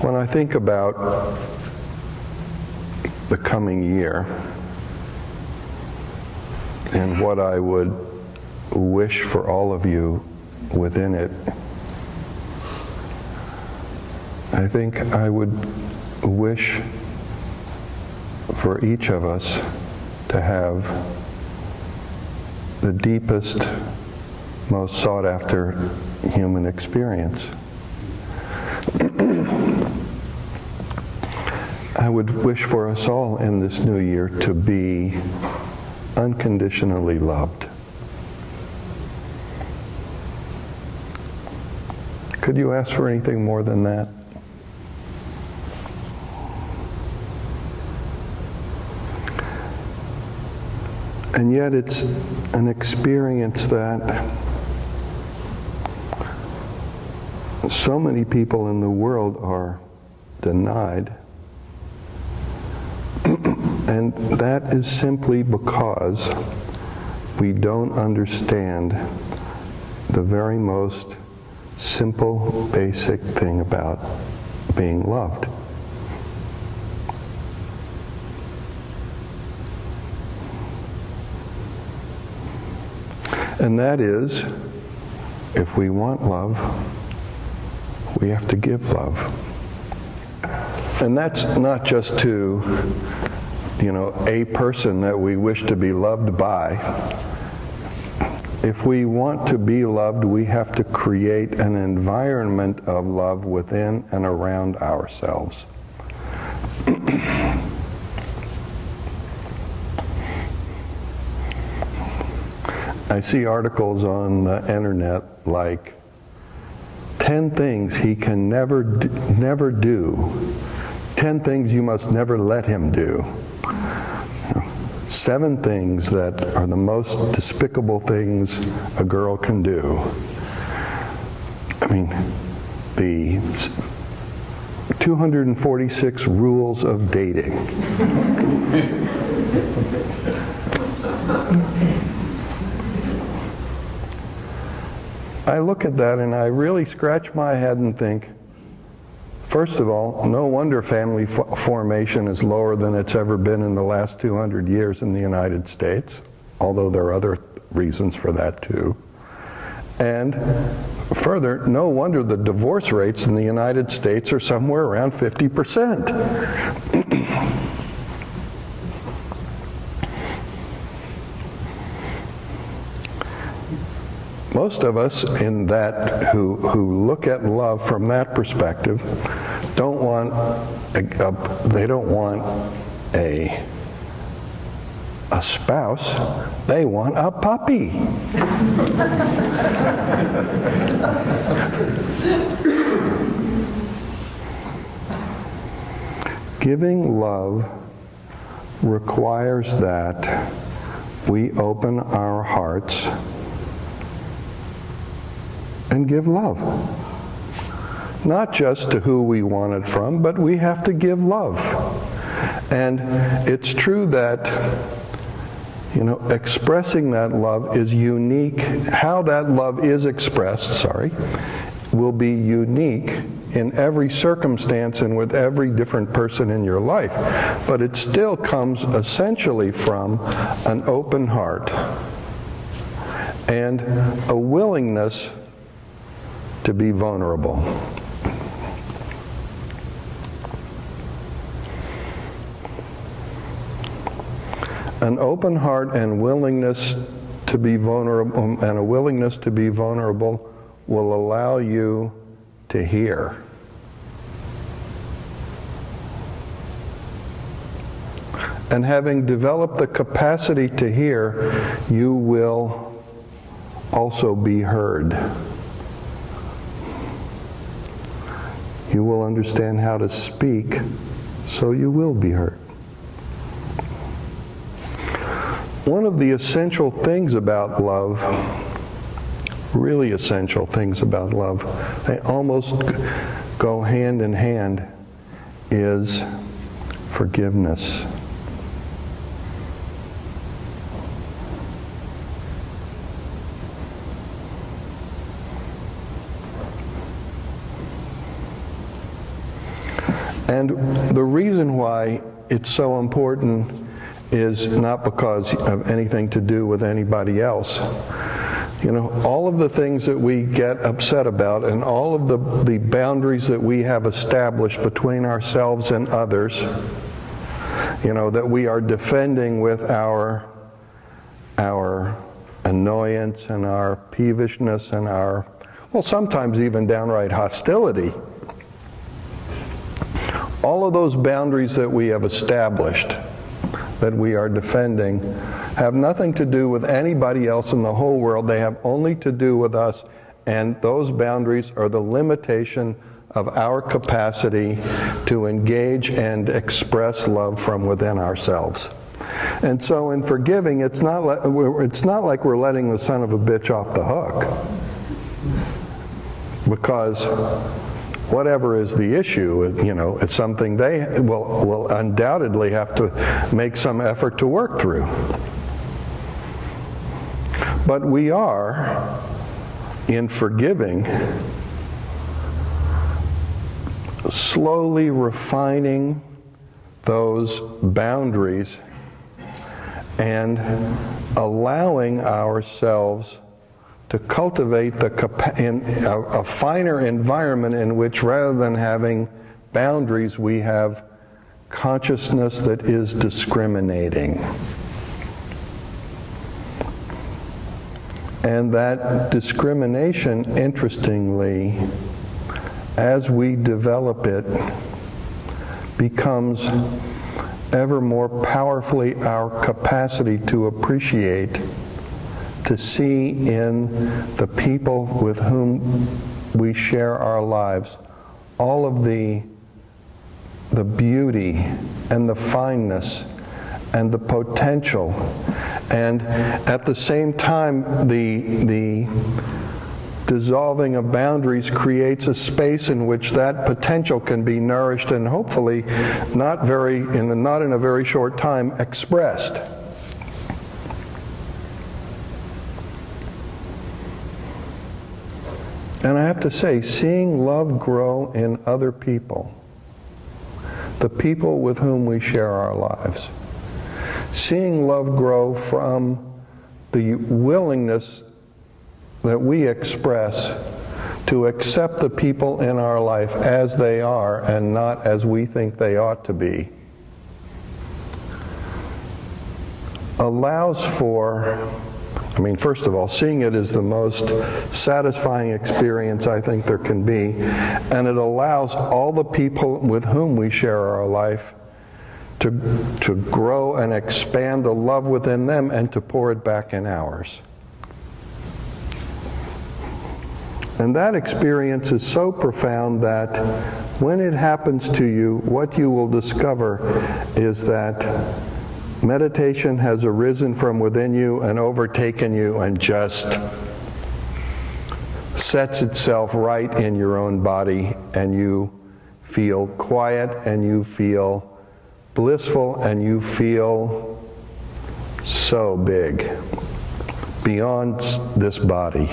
When I think about the coming year and what I would wish for all of you within it, I think I would wish for each of us to have the deepest, most sought-after human experience. I would wish for us all in this new year to be unconditionally loved. Could you ask for anything more than that? And yet it's an experience that so many people in the world are denied. And that is simply because we don't understand the very most simple, basic thing about being loved. And that is, if we want love, we have to give love. And that's not just to, a person that we wish to be loved by. If we want to be loved, we have to create an environment of love within and around ourselves. I see articles on the internet like 10 things he can never do, 10 things you must never let him do, 7 things that are the most despicable things a girl can do. I mean, the 246 rules of dating. I look at that and I really scratch my head and think, first of all, no wonder family formation is lower than it's ever been in the last 200 years in the United States, although there are other reasons for that too. And further, no wonder the divorce rates in the United States are somewhere around 50%. Most of us in that who look at love from that perspective don't want a spouse, they want a puppy. Giving love requires that we open our hearts and give love. Not just to who we want it from, but we have to give love. And it's true that, expressing that love is unique. How that love is expressed, will be unique in every circumstance and with every different person in your life. But it still comes essentially from an open heart and a willingness to be vulnerable. An open heart and willingness to be vulnerable, and a willingness to be vulnerable will allow you to hear. And having developed the capacity to hear, you will also be heard. You will understand how to speak, so you will be heard. One of the essential things about love, really essential things about love, they almost go hand in hand, is forgiveness. And the reason why it's so important is not because of anything to do with anybody else. You know, all of the things that we get upset about and all of the boundaries that we have established between ourselves and others, you know, that we are defending with our annoyance and our peevishness and our, well, sometimes even downright hostility. All of those boundaries that we have established, that we are defending, have nothing to do with anybody else in the whole world. They have only to do with us, and those boundaries are the limitation of our capacity to engage and express love from within ourselves. And so in forgiving, it's not like we're letting the son of a bitch off the hook, because whatever is the issue, you know, it's something they will undoubtedly have to make some effort to work through. But we are, in forgiving, slowly refining those boundaries and allowing ourselves to cultivate a finer environment in which, rather than having boundaries, we have consciousness that is discriminating. And that discrimination, interestingly, as we develop it, becomes ever more powerfully our capacity to appreciate, to see in the people with whom we share our lives all of the beauty and the fineness and the potential. And at the same time, the dissolving of boundaries creates a space in which that potential can be nourished and hopefully not in a very short time expressed. And I have to say, seeing love grow in other people, the people with whom we share our lives, seeing love grow from the willingness that we express to accept the people in our life as they are and not as we think they ought to be, allows for, I mean, first of all, seeing it is the most satisfying experience I think there can be, and it allows all the people with whom we share our life to grow and expand the love within them and to pour it back in ours. And that experience is so profound that when it happens to you, what you will discover is that meditation has arisen from within you and overtaken you and just sets itself right in your own body, and you feel quiet and you feel blissful and you feel so big beyond this body.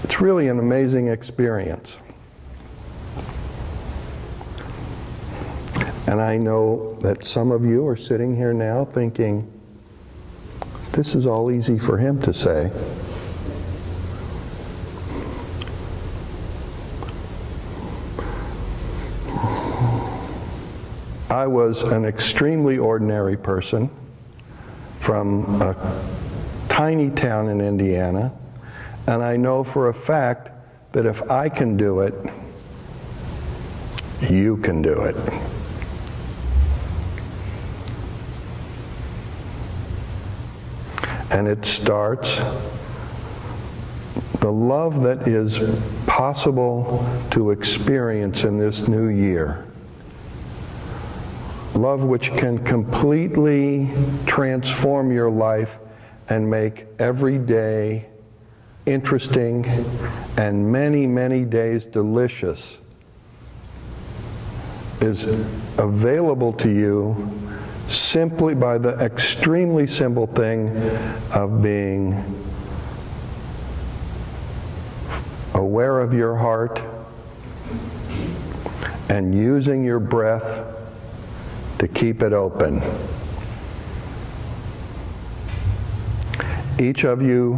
It's really an amazing experience. And I know that some of you are sitting here now thinking, this is all easy for him to say. I was an extremely ordinary person from a tiny town in Indiana, and I know for a fact that if I can do it, you can do it. And it starts, the love that is possible to experience in this new year, love which can completely transform your life and make every day interesting and many, many days delicious, is available to you simply by the extremely simple thing of being aware of your heart and using your breath to keep it open. Each of you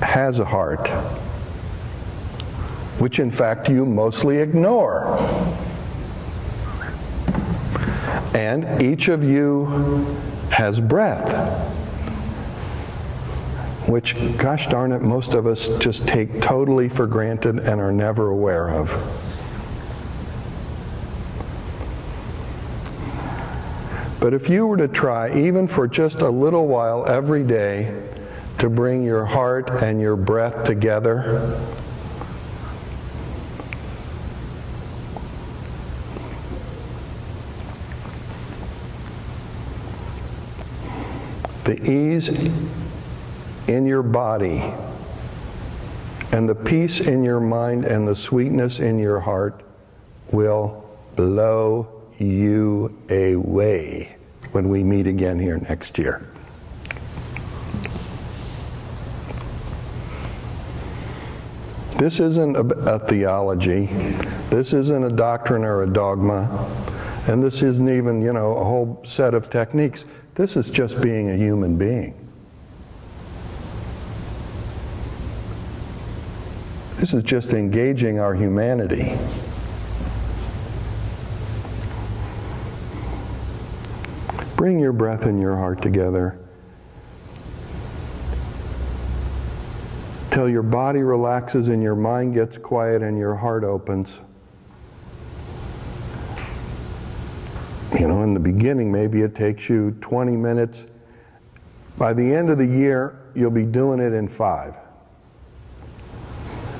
has a heart, which in fact you mostly ignore. And each of you has breath, which, gosh darn it, most of us just take totally for granted and are never aware of. But if you were to try, even for just a little while every day, to bring your heart and your breath together, the ease in your body and the peace in your mind and the sweetness in your heart will blow you away when we meet again here next year. This isn't a theology. This isn't a doctrine or a dogma. And this isn't even, a whole set of techniques. This is just being a human being. This is just engaging our humanity. Bring your breath and your heart together till your body relaxes and your mind gets quiet and your heart opens. In the beginning, maybe it takes you 20 minutes. By the end of the year, you'll be doing it in 5.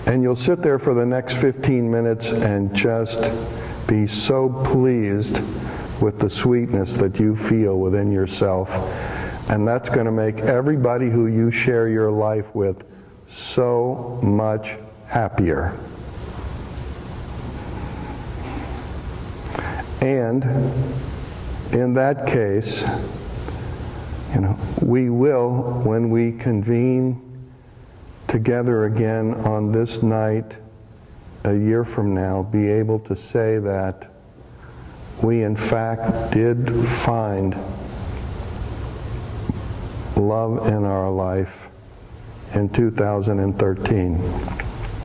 And you'll sit there for the next 15 minutes and just be so pleased with the sweetness that you feel within yourself. And that's going to make everybody who you share your life with so much happier. And in that case, we will, when we convene together again on this night a year from now, be able to say that we in fact did find love in our life in 2013.